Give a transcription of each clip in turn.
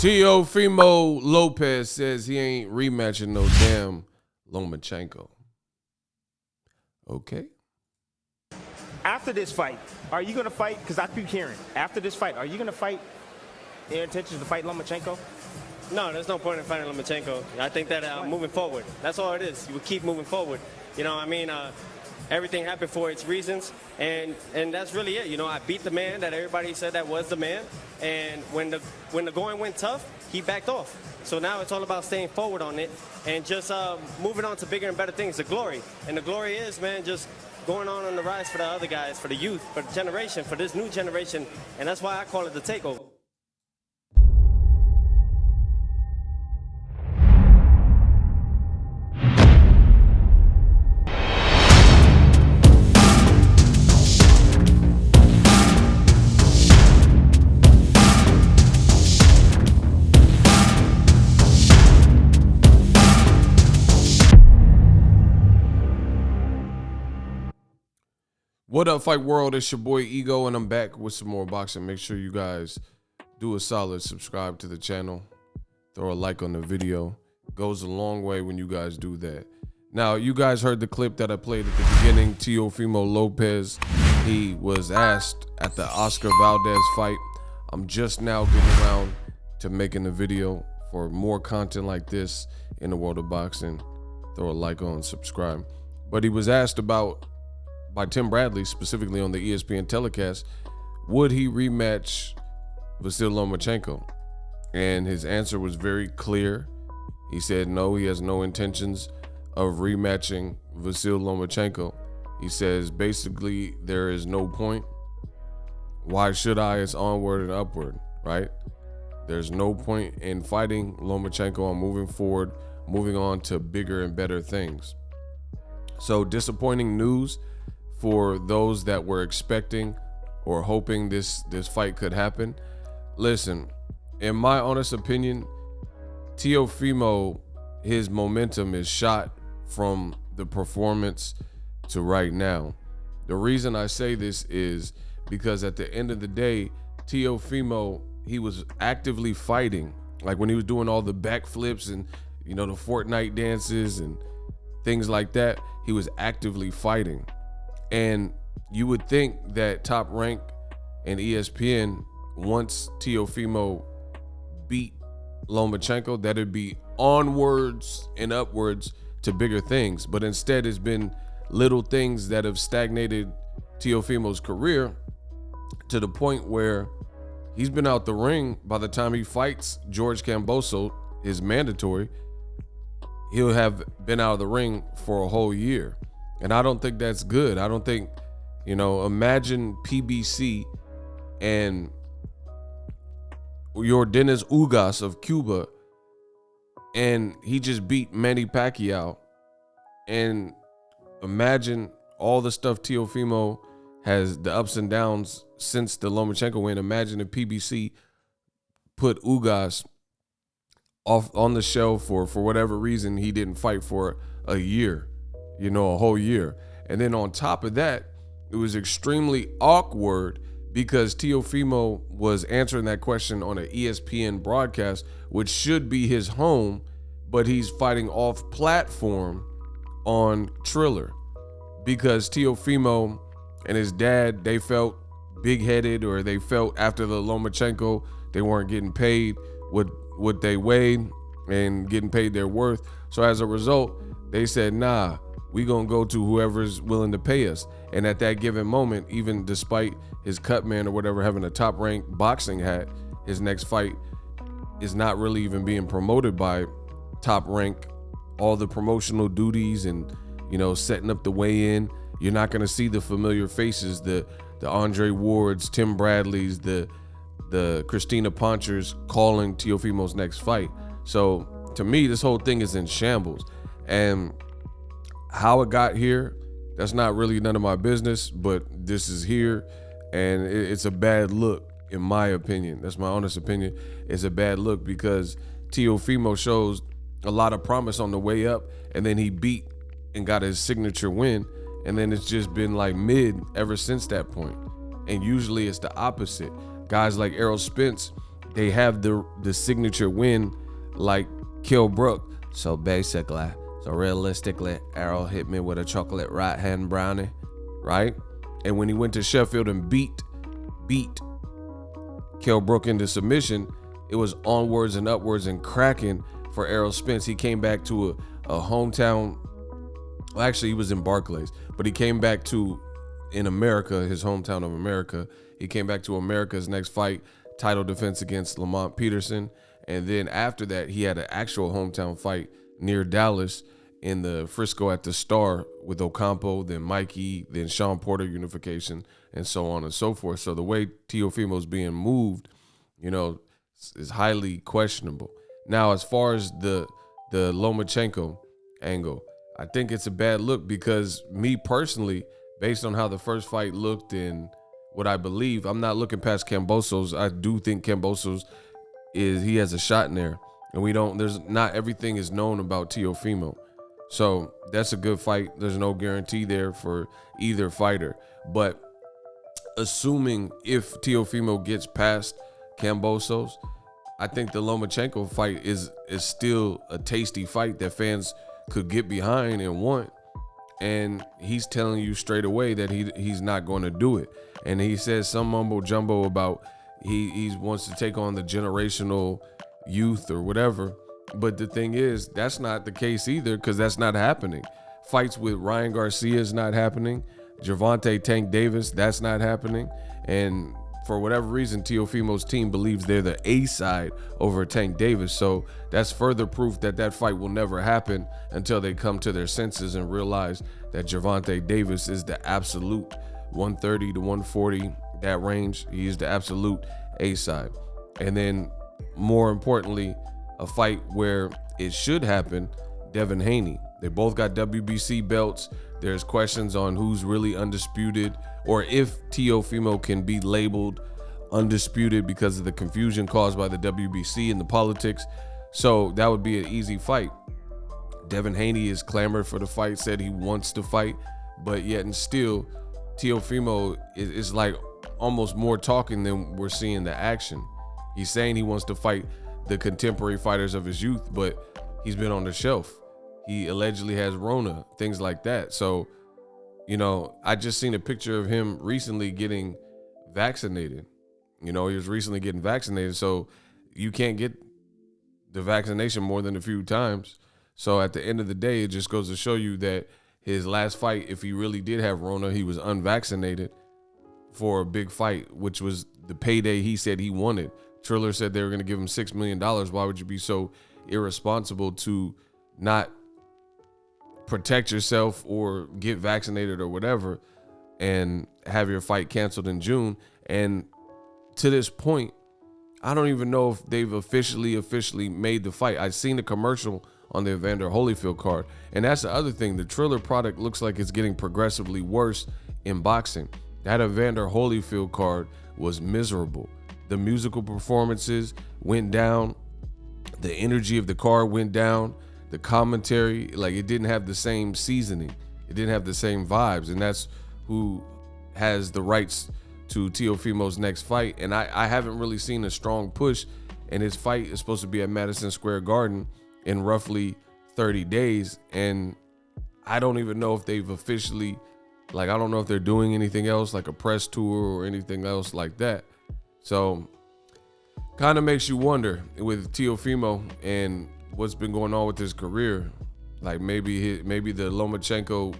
Teofimo Lopez says he ain't rematching no damn Lomachenko. Okay. After this fight, are you going to fight? Because I keep hearing, after this fight, are you going to fight, your intentions to fight Lomachenko? No, there's no point in fighting Lomachenko. I think that moving forward, that's all it is. You would keep moving forward. You know, I mean, everything happened for its reasons, and that's really it. You know, I beat the man that everybody said that was the man, and when the going went tough, he backed off. So now it's all about staying forward on it and just moving on to bigger and better things, the glory. And the glory is, man, just going on the rise for the other guys, for the youth, for the generation, for this new generation, and that's why I call it the takeover. What up, Fight World? It's your boy Ego, and I'm back with some more boxing. Make sure you guys do a solid subscribe to the channel. Throw a like on the video. Goes a long way when you guys do that. Now, you guys heard the clip that I played at the beginning. Teofimo Lopez, he was asked at the Oscar Valdez fight. I'm just now getting around to making a video for more content like this in the world of boxing. Throw a like on, subscribe. But he was asked about by Tim Bradley, specifically on the ESPN telecast, would he rematch Vasily Lomachenko? And his answer was very clear. He said no, he has no intentions of rematching Vasily Lomachenko. He says basically there is no point. Why should I? It's onward and upward, right? There's no point in fighting Lomachenko. I'm moving forward, moving on to bigger and better things. So disappointing news for those that were expecting or hoping this fight could happen. Listen, in my honest opinion, Teofimo, his momentum is shot from the performance to right now. The reason I say this is because at the end of the day, Teofimo, he was actively fighting. Like when he was doing all the backflips and, you know, the Fortnite dances and things like that, he was actively fighting. And you would think that Top Rank and ESPN, once Teofimo beat Lomachenko, that it'd be onwards and upwards to bigger things. But instead, it's been little things that have stagnated Teofimo's career to the point where he's been out the ring. By the time he fights George Cambosos, his mandatory, he'll have been out of the ring for a whole year. And I don't think that's good. I don't think, you know, imagine PBC and your Dennis Ugas of Cuba, and he just beat Manny Pacquiao. And imagine all the stuff Teofimo has, the ups and downs since the Lomachenko win. Imagine if PBC put Ugas off on the shelf for whatever reason he didn't fight for a year. You know, a whole year. And then on top of that, it was extremely awkward because Teofimo was answering that question on an ESPN broadcast, which should be his home, but he's fighting off platform on Triller because Teofimo and his dad, they felt big-headed, or they felt after the Lomachenko, they weren't getting paid what they weighed and getting paid their worth. So as a result, they said, nah, we gonna go to whoever's willing to pay us. And at that given moment, even despite his cut man or whatever having a top ranked boxing hat, his next fight is not really even being promoted by Top Rank. All the promotional duties and, you know, setting up the weigh-in, you're not gonna see the familiar faces, the Andre Wards, Tim Bradleys, the Christina Ponchers calling Teofimo's next fight. So to me, this whole thing is in shambles. And how it got here, that's not really none of my business, but this is here, and it's a bad look, in my opinion. That's my honest opinion. It's a bad look because Teofimo shows a lot of promise on the way up, and then he beat and got his signature win, and then it's just been like mid ever since that point. And usually it's the opposite. Guys like Errol Spence, they have the signature win like Kill Brook. So realistically, Errol hit me with a chocolate right hand brownie, right? And when he went to Sheffield and beat Kell Brook into submission, it was onwards and upwards and cracking for Errol Spence. He came back to a hometown. Well, actually, he was in Barclays, but he came back to, in America, his hometown of America. He came back to America's next fight, title defense against Lamont Peterson. And then after that, he had an actual hometown fight near Dallas in the Frisco at the Star with Ocampo, then Mikey, then Sean Porter unification, and so on and so forth. So the way Teofimo's being moved, you know, is highly questionable. Now, as far as the Lomachenko angle, I think it's a bad look because me personally, based on how the first fight looked and what I believe, I'm not looking past Cambosos. I do think Cambosos he has a shot in there, and there's not everything is known about Teofimo. So that's a good fight. There's no guarantee there for either fighter. But assuming if Teofimo gets past Cambosos, I think the Lomachenko fight is still a tasty fight that fans could get behind and want. And he's telling you straight away that he's not going to do it. And he says some mumbo jumbo about he wants to take on the generational youth or whatever. But the thing is, that's not the case either, because that's not happening. Fights with Ryan Garcia is not happening. Gervonta Tank Davis, that's not happening. And for whatever reason, Teofimo's team believes they're the A side over Tank Davis. So that's further proof that fight will never happen until they come to their senses and realize that Gervonta Davis is the absolute 130 to 140, that range. He's the absolute A side. And then more importantly, a fight where it should happen, Devin Haney. They both got WBC belts. There's questions on who's really undisputed, or if Teofimo can be labeled undisputed because of the confusion caused by the WBC and the politics. So that would be an easy fight. Devin Haney is clamored for the fight, said he wants to fight, but yet and still, Teofimo is like almost more talking than we're seeing the action. He's saying he wants to fight the contemporary fighters of his youth, but he's been on the shelf. He allegedly has Rona, things like that. So, you know, I just seen a picture of him recently getting vaccinated. You know, he was recently getting vaccinated. So you can't get the vaccination more than a few times. So at the end of the day, it just goes to show you that his last fight, if he really did have Rona, he was unvaccinated for a big fight, which was the payday he said he wanted. Triller said they were going to give him $6 million. Why would you be so irresponsible to not protect yourself or get vaccinated or whatever and have your fight canceled in June? And to this point, I don't even know if they've officially made the fight. I've seen the commercial on the Evander Holyfield card. And that's the other thing. The Triller product looks like it's getting progressively worse in boxing. That Evander Holyfield card was miserable. The musical performances went down. The energy of the card went down. The commentary, like, it didn't have the same seasoning. It didn't have the same vibes. And that's who has the rights to Teofimo's next fight. And I haven't really seen a strong push. And his fight is supposed to be at Madison Square Garden in roughly 30 days. And I don't even know if they've officially, like, I don't know if they're doing anything else, like a press tour or anything else like that. So kind of makes you wonder with Teofimo and what's been going on with his career. Like maybe the Lomachenko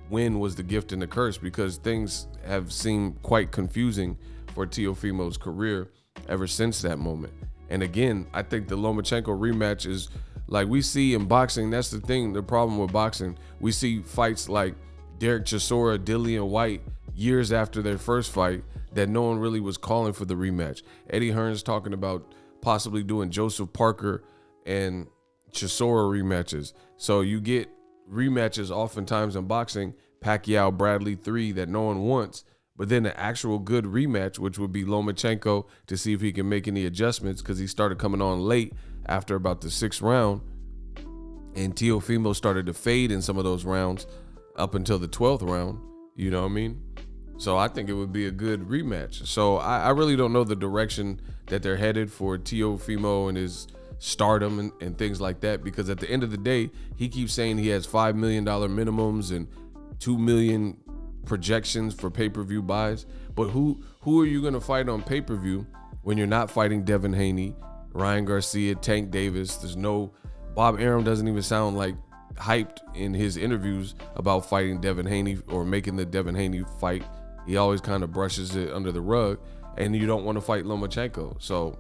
win was the gift and the curse, because things have seemed quite confusing for Teofimo's career ever since that moment. And again, I think the Lomachenko rematch is, like we see in boxing, that's the thing, the problem with boxing. We see fights like Derek Chisora, Dillian White, years after their first fight, that no one really was calling for the rematch. Eddie Hearn's talking about possibly doing Joseph Parker and Chisora rematches. So you get rematches oftentimes in boxing, Pacquiao, Bradley 3, that no one wants. But then the actual good rematch, which would be Lomachenko, to see if he can make any adjustments, because he started coming on late after about the 6th round. And Teofimo started to fade in some of those rounds up until the 12th round. You know what I mean? So I think it would be a good rematch. So I really don't know the direction that they're headed for Teofimo and his stardom and things like that, because at the end of the day, he keeps saying he has $5 million minimums and 2 million projections for pay-per-view buys. But who are you going to fight on pay-per-view when you're not fighting Devin Haney, Ryan Garcia, Tank Davis? There's no, Bob Arum doesn't even sound like hyped in his interviews about fighting Devin Haney or making the Devin Haney fight. He always kind of brushes it under the rug, and you don't want to fight Lomachenko. So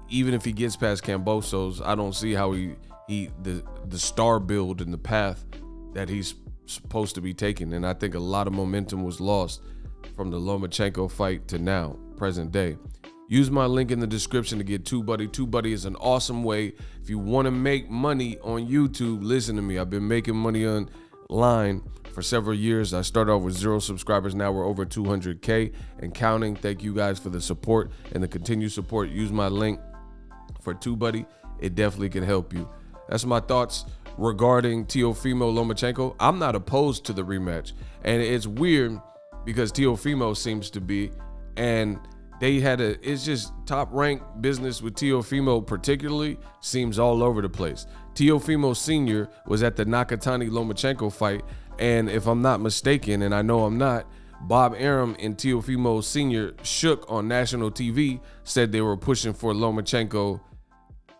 even if he gets past Cambosos, I don't see how the star build and the path that he's supposed to be taking. And I think a lot of momentum was lost from the Lomachenko fight to now, present day. Use my link in the description to get TubeBuddy. TubeBuddy is an awesome way. If you want to make money on YouTube, listen to me. I've been making money online for several years. I started off with 0 subscribers. Now we're over 200K and counting. Thank you guys for the support and the continued support. Use my link for TubeBuddy. It definitely can help you. That's my thoughts regarding Teofimo Lomachenko. I'm not opposed to the rematch. And it's weird because Teofimo seems to be, and they had it's just top ranked business with Teofimo particularly seems all over the place. Teofimo Sr. was at the NAKATANI Lomachenko fight, and if I'm not mistaken, and I know I'm not, Bob Arum and Teofimo Sr. shook on national TV, said they were pushing for Lomachenko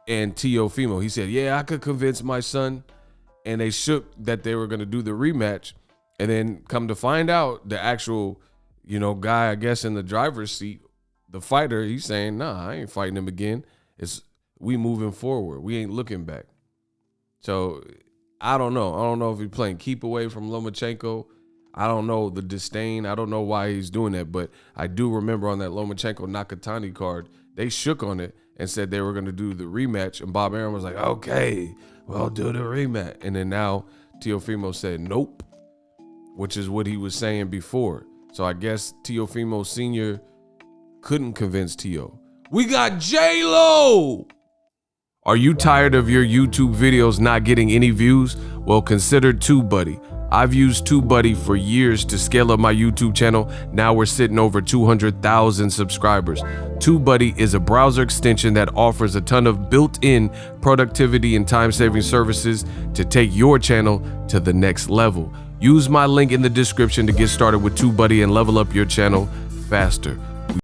and Teofimo. He said, yeah, I could convince my son, and they shook that they were going to do the rematch. And then come to find out, the actual, guy, I guess, in the driver's seat, the fighter, he's saying, nah, I ain't fighting him again. We moving forward. We ain't looking back. So I don't know. I don't know if he's playing keep away from Lomachenko. I don't know the disdain. I don't know why he's doing that. But I do remember on that Lomachenko Nakatani card, they shook on it and said they were going to do the rematch. And Bob Arum was like, okay, well, do the rematch. And then now Teofimo said, nope, which is what he was saying before. So I guess Teofimo Sr. couldn't convince Teo. We got J-Lo. Are you tired of your YouTube videos not getting any views? Well, consider TubeBuddy. I've used TubeBuddy for years to scale up my YouTube channel. Now we're sitting over 200,000 subscribers. TubeBuddy is a browser extension that offers a ton of built-in productivity and time-saving services to take your channel to the next level. Use my link in the description to get started with TubeBuddy and level up your channel faster.